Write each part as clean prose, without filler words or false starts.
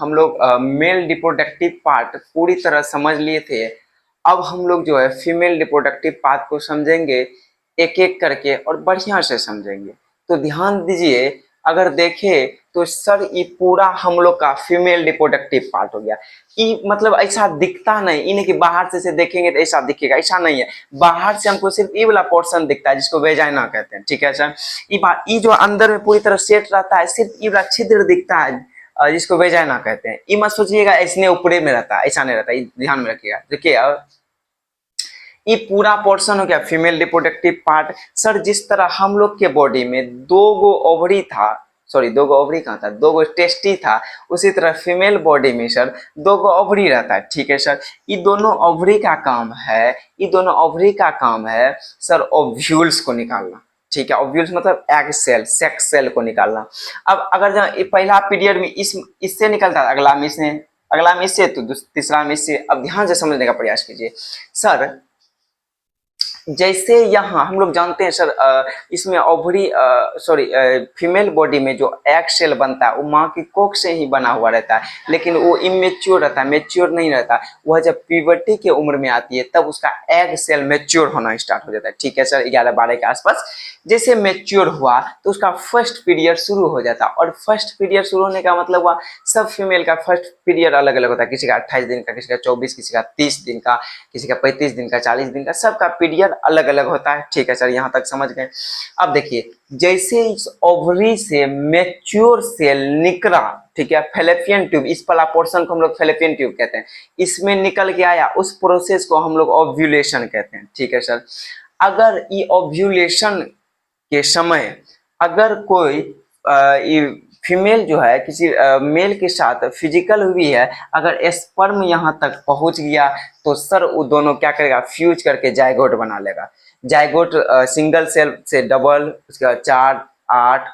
हम लोग male reproductive part पूरी तरह समझ लिए थे। अब हम लोग जो है फीमेल रिप्रोडक्टिव पार्ट को समझेंगे एक एक करके और बढ़िया से समझेंगे। तो ध्यान दीजिए, अगर देखें तो सर ये पूरा हम लोग का फीमेल रिप्रोडक्टिव पार्ट हो गया। ये मतलब ऐसा दिखता नहीं, इन्हें कि बाहर से देखेंगे तो ऐसा दिखेगा, ऐसा नहीं है। बाहर से हमको सिर्फ ये वाला पोर्शन दिखता है जिसको वेजाइना कहते हैं, ठीक है सर। ये जो अंदर में पूरी तरह सेट रहता है, सिर्फ ये वाला छिद्र दिखता है जिसको वेजाइना कहते हैं। ये मत सोचिएगा ऐसने ऊपरे में रहता है, ऐसा नहीं रहता, ये ध्यान में रखिएगा। देखिए ये पूरा पोर्शन हो गया फीमेल रिप्रोडक्टिव पार्ट। सर जिस तरह हम लोग के बॉडी में दो गो ओवरी था, सॉरी दो गो ओवरी कहाँ था, दो गो टेस्टी था, उसी तरह फीमेल बॉडी में सर दो गो ओवरी रहता है, ठीक है सर। ये दोनों ओवरी का काम है, ये दोनों ओवरी का काम है सर ओव्यूल्स को निकालना, ठीक है। ओव्यूल्स मतलब एग सेल, सेक्स सेल को निकालना। अब अगर ये पहला पीरियड में इससे निकलता है, अगला में इससे, अगला में इससे, तो तीसरा में इससे। अब ध्यान से समझने का प्रयास कीजिए सर। जैसे यहाँ हम लोग जानते हैं सर इसमें ओवरी सॉरी फीमेल बॉडी में जो एग सेल बनता है वो माँ की कोख से ही बना हुआ रहता है, लेकिन वो इमेच्योर रहता है, मेच्योर नहीं रहता। वह जब प्यूबर्टी के उम्र में आती है तब उसका एग सेल मेच्योर होना स्टार्ट हो जाता है, ठीक है सर। 11-12 के आसपास जैसे मेच्योर हुआ तो उसका फर्स्ट पीरियड शुरू हो जाता है। और फर्स्ट पीरियड शुरू होने का मतलब हुआ सब फीमेल का फर्स्ट पीरियड अलग अलग होता है, किसी का 28 दिन का, किसी का 24, किसी का 30 दिन का, किसी का 35 दिन का, 40 दिन का, सबका पीरियड अलग अलग होता है, ठीक है सर। यहाँ तक समझ गए। अब देखिए जैसे इस ओवरी से मेच्योर सेल निकला, ठीक है, फैलोपियन ट्यूब, इस वाला पोर्शन को हम लोग फैलोपियन ट्यूब कहते हैं, इसमें निकल के आया, उस प्रोसेस को हम लोग ओव्यूलेशन कहते हैं, ठीक है सर। अगर ये ओव्यूलेशन के समय अगर कोई फीमेल जो है किसी मेल के साथ फिजिकल हुई है, अगर स्पर्म यहाँ तक पहुंच गया तो सर वो दोनों क्या करेगा, फ्यूज करके जायगोट बना लेगा। जायगोट सिंगल सेल से डबल, उसके बाद 4, 8,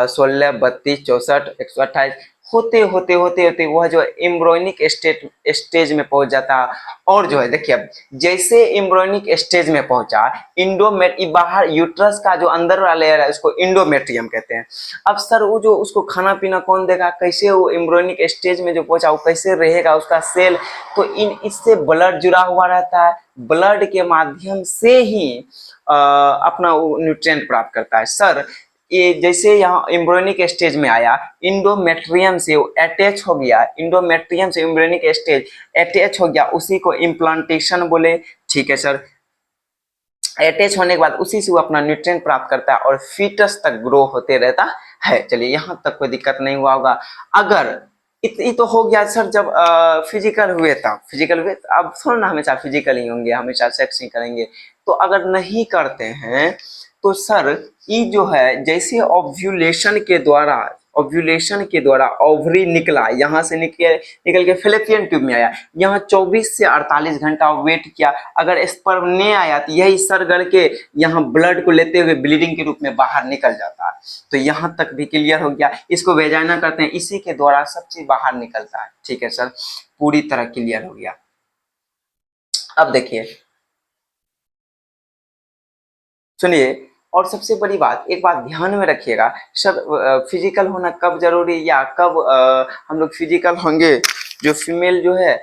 16, 32, 64, 128 होते होते होते होते वह जो एम्ब्रियोनिक स्टेज में पहुंच जाता। और जो है देखिए जैसे एम्ब्रियोनिक स्टेज में पहुंचा, बाहर यूट्रस का जो अंदर वाला लेयर है उसको इंडोमेट्रियम कहते हैं। अब सर वो जो उसको खाना पीना कौन देगा, कैसे वो एम्ब्रियोनिक स्टेज में जो पहुंचा वो कैसे रहेगा उसका सेल, तो इससे ब्लड जुड़ा हुआ रहता है। ब्लड के माध्यम से ही अपना वो न्यूट्रिएंट प्राप्त करता है सर। ये जैसे यहाँ एम्ब्रियोनिक स्टेज में आया, इंडोमेट्रियम से अटैच हो गया, इंडोमेट्रियम से एम्ब्रियोनिक स्टेज अटैच हो गया, उसी को इम्प्लांटेशन बोले, ठीक है सर। अटैच होने के बाद उसी से वो अपना न्यूट्रिएंट प्राप्त करता है और फीटस तक ग्रो होते रहता है। चलिए यहाँ तक कोई दिक्कत नहीं हुआ होगा। अगर ये तो हो गया सर जब फिजिकल हुए तब, फिजिकल हुए अब थोड़ा ना हमेशा फिजिकल ही होंगे, हमेशा सेक्स ही करेंगे। तो अगर नहीं करते हैं तो सर ये जो है जैसे ओव्यूलेशन के द्वारा ओवरी निकला, यहाँ से निकल के फैलोपियन ट्यूब में आया, यहाँ 24 से 48 घंटा वेट किया। अगर स्पर्म नहीं आया तो यही सर गड़ के यहाँ ब्लड को लेते हुए ब्लीडिंग के रूप में बाहर निकल जाता है। तो यहाँ तक भी क्लियर हो गया। इसको वेजाइना करते हैं, इसी के द्वारा सब चीज बाहर निकलता है, ठीक है सर। पूरी तरह क्लियर हो गया। अब देखिए सुनिए, और सबसे बड़ी बात, एक बात ध्यान में रखिएगा सर, फिजिकल होना कब जरूरी या कब हम लोग फिजिकल होंगे जो फीमेल जो है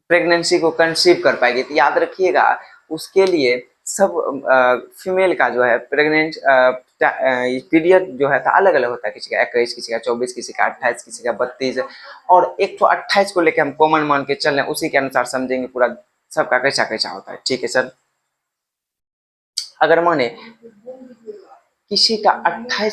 प्रेगनेंसी को कंसीव कर पाएगी। तो याद रखिएगा उसके लिए सब फीमेल का जो है प्रेग्नेंट पीरियड जो है अलग अलग होता है, किसी का 21, किसी का 24, किसी का 28, किसी का 32, और एक तो 28 को लेकर हम कॉमन मान के चल रहे हैं, उसी के अनुसार समझेंगे पूरा सबका कैसा कैसा होता है, ठीक है सर। अगर माने किसी का 28